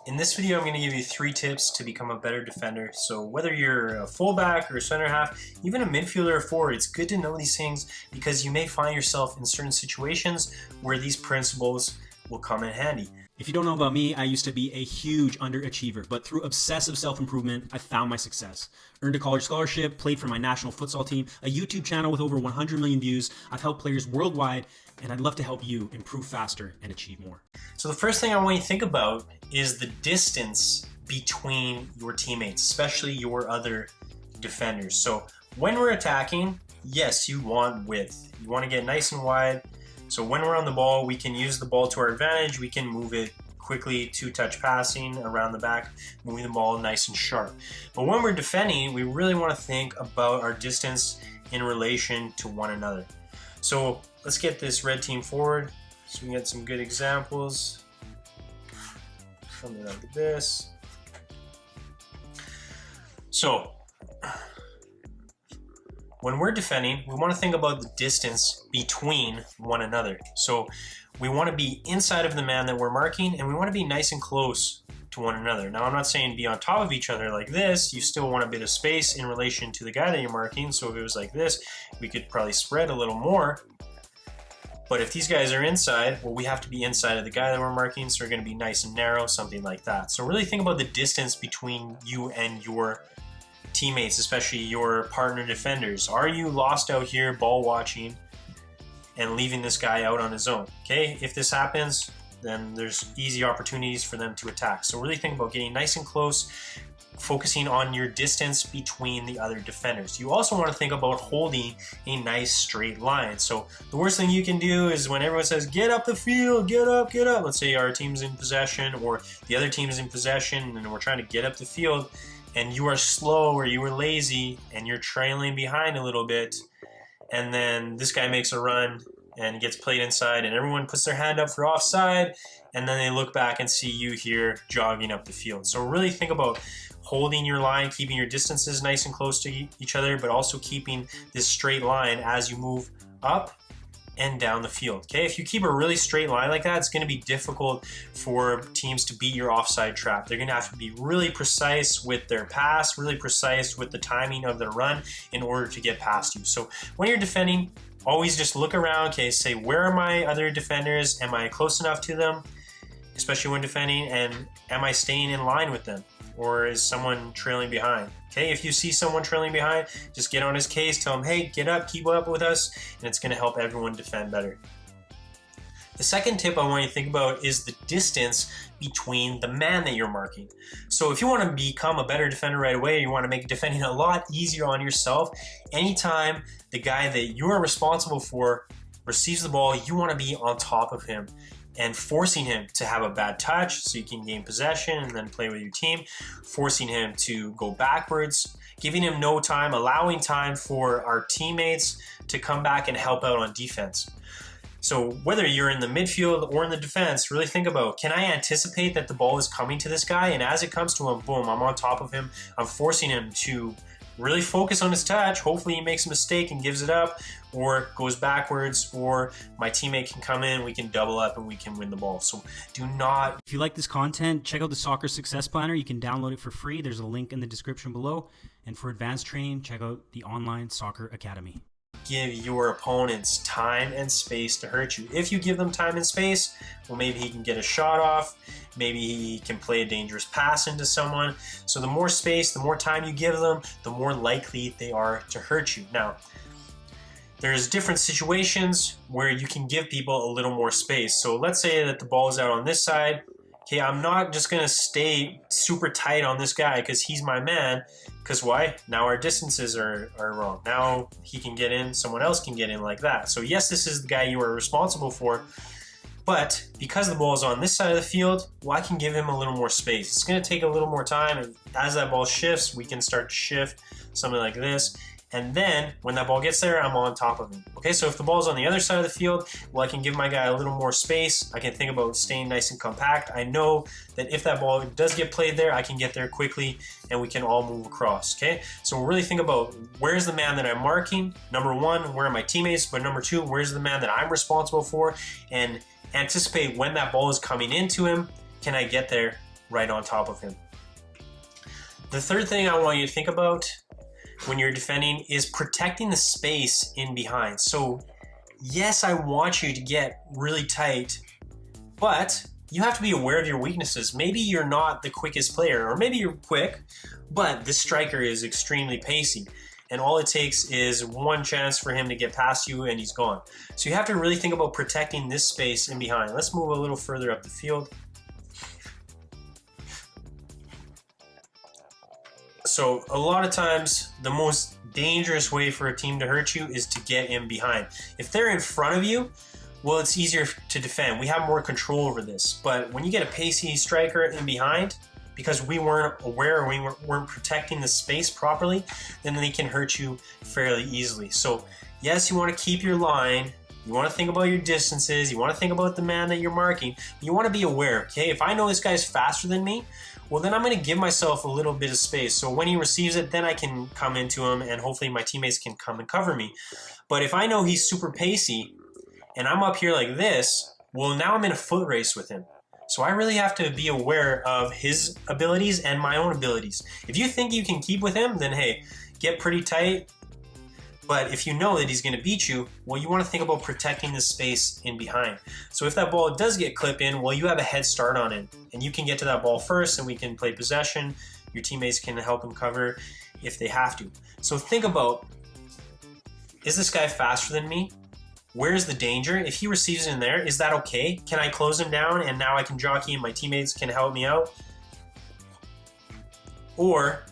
In this video, I'm going to give you 3 tips to become a better defender. So whether you're a fullback or a center half, even a midfielder or forward, it's good to know these things because you may find yourself in certain situations where these principles will come in handy. If you don't know about me, I used to be a huge underachiever, but through obsessive self-improvement, I found my success. Earned a college scholarship, played for my national futsal team, a YouTube channel with over 100 million views. I've helped players worldwide, and I'd love to help you improve faster and achieve more. So the first thing I want you to think about is the distance between your teammates, especially your other defenders. So when we're attacking, yes, you want width. You want to get nice and wide. So when we're on the ball, we can use the ball to our advantage. We can move it quickly, 2-touch passing around the back, moving the ball nice and sharp. But when we're defending, we really want to think about our distance in relation to one another. So let's get this red team forward so we can get some good examples. Something like this. So when we're defending, we want to think about the distance between one another. So we want to be inside of the man that we're marking, and we want to be nice and close to one another. Now, I'm not saying be on top of each other like this. You still want a bit of space in relation to the guy that you're marking. So if it was like this, we could probably spread a little more. But if these guys are inside, well, we have to be inside of the guy that we're marking, so we're going to be nice and narrow, something like that. So really think about the distance between you and your teammates, especially your partner defenders. Are you lost out here ball watching and leaving this guy out on his own? Okay, if this happens, then there's easy opportunities for them to attack. So really think about getting nice and close, focusing on your distance between the other defenders. You also want to think about holding a nice straight line. So the worst thing you can do is when everyone says, get up the field, get up, get up. Let's say our team's in possession or the other team's in possession and we're trying to get up the field, and you are slow or you are lazy and you're trailing behind a little bit, and then this guy makes a run and gets played inside and everyone puts their hand up for offside, and then they look back and see you here jogging up the field. So really think about holding your line, keeping your distances nice and close to each other, but also keeping this straight line as you move up and down the field. Okay, if you keep a really straight line like that, it's going to be difficult for teams to beat your offside trap. They're going to have to be really precise with their pass, really precise with the timing of their run in order to get past you. So when you're defending, always just look around, okay, say, where are my other defenders? Am I close enough to them, especially when defending, and am I staying in line with them? Or is someone trailing behind? Okay, if you see someone trailing behind, just get on his case, tell him, hey, get up, keep up with us, and it's gonna help everyone defend better. The second tip I want you to think about is the distance between the man that you're marking. So if you want to become a better defender right away, you want to make defending a lot easier on yourself, anytime the guy that you are responsible for receives the ball, you want to be on top of him and forcing him to have a bad touch so you can gain possession and then play with your team, forcing him to go backwards, giving him no time, allowing time for our teammates to come back and help out on defense. So whether you're in the midfield or in the defense, really think about, can I anticipate that the ball is coming to this guy? And as it comes to him, boom, I'm on top of him. I'm forcing him to really focus on his touch. Hopefully he makes a mistake and gives it up or goes backwards, or my teammate can come in, we can double up and we can win the ball. So do not... If you like this content, check out the Soccer Success Planner. You can download it for free. There's a link in the description below. And for advanced training, check out the Online Soccer Academy. Give your opponents time and space to hurt you. If you give them time and space, well, maybe he can get a shot off. Maybe he can play a dangerous pass into someone. So the more space, the more time you give them, the more likely they are to hurt you. Now, there's different situations where you can give people a little more space. So let's say that the ball is out on this side. Okay, I'm not just going to stay super tight on this guy because he's my man. Because why? Now our distances are wrong. Now he can get in, someone else can get in like that. So yes, this is the guy you are responsible for. But because the ball is on this side of the field, well, I can give him a little more space. It's going to take a little more time. And as that ball shifts, we can start to shift, something like this. And then when that ball gets there, I'm on top of him. Okay, so if the ball's on the other side of the field, well, I can give my guy a little more space. I can think about staying nice and compact. I know that if that ball does get played there, I can get there quickly and we can all move across, okay? So really think about, where's the man that I'm marking? Number one, where are my teammates? But number two, where's the man that I'm responsible for? And anticipate when that ball is coming into him. Can I get there right on top of him. The third thing I want you to think about when you're defending is protecting the space in behind. So yes, I want you to get really tight, but you have to be aware of your weaknesses. Maybe you're not the quickest player, or maybe you're quick, but this striker is extremely pacey. And all it takes is one chance for him to get past you and he's gone. So you have to really think about protecting this space in behind. Let's move a little further up the field. So a lot of times, the most dangerous way for a team to hurt you is to get in behind. If they're in front of you, well, it's easier to defend. We have more control over this. But when you get a pacey striker in behind, because we weren't aware, or we weren't protecting the space properly, then they can hurt you fairly easily. So yes, you want to keep your line. You want to think about your distances. You want to think about the man that you're marking. You want to be aware, okay? If I know this guy's faster than me, well, then I'm going to give myself a little bit of space. So when he receives it, then I can come into him and hopefully my teammates can come and cover me. But if I know he's super pacey and I'm up here like this, well, now I'm in a foot race with him. So I really have to be aware of his abilities and my own abilities. If you think you can keep with him, then hey, get pretty tight. But if you know that he's going to beat you, well, you want to think about protecting the space in behind. So if that ball does get clipped in, well, you have a head start on it. And you can get to that ball first and we can play possession. Your teammates can help him cover if they have to. So think about, is this guy faster than me? Where's the danger? If he receives it in there, is that okay? Can I close him down and now I can jockey and my teammates can help me out? Or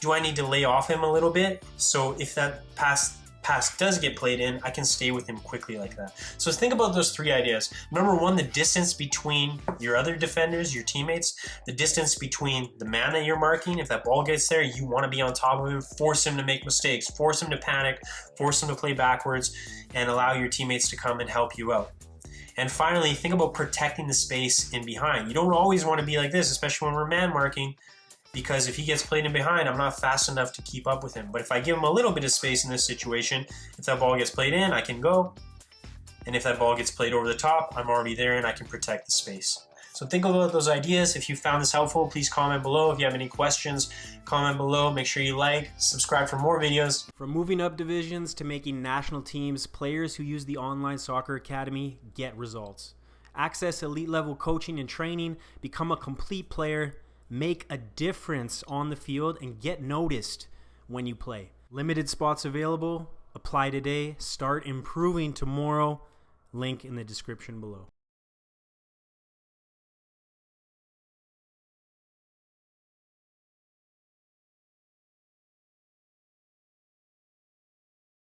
do I need to lay off him a little bit? So if that pass does get played in, I can stay with him quickly like that. So think about those three ideas. Number one, the distance between your other defenders, your teammates, the distance between the man that you're marking. If that ball gets there, you want to be on top of him, force him to make mistakes, force him to panic, force him to play backwards, and allow your teammates to come and help you out. And finally, think about protecting the space in behind. You don't always want to be like this, especially when we're man marking, because if he gets played in behind, I'm not fast enough to keep up with him. But if I give him a little bit of space in this situation, if that ball gets played in, I can go. And if that ball gets played over the top, I'm already there and I can protect the space. So think about those ideas. If you found this helpful, please comment below. If you have any questions, comment below. Make sure you like, subscribe for more videos. From moving up divisions to making national teams, players who use the Online Soccer Academy get results. Access elite level coaching and training, become a complete player, make a difference on the field, and get noticed when you play. Limited spots available. Apply today. Start improving tomorrow. Link in the description below.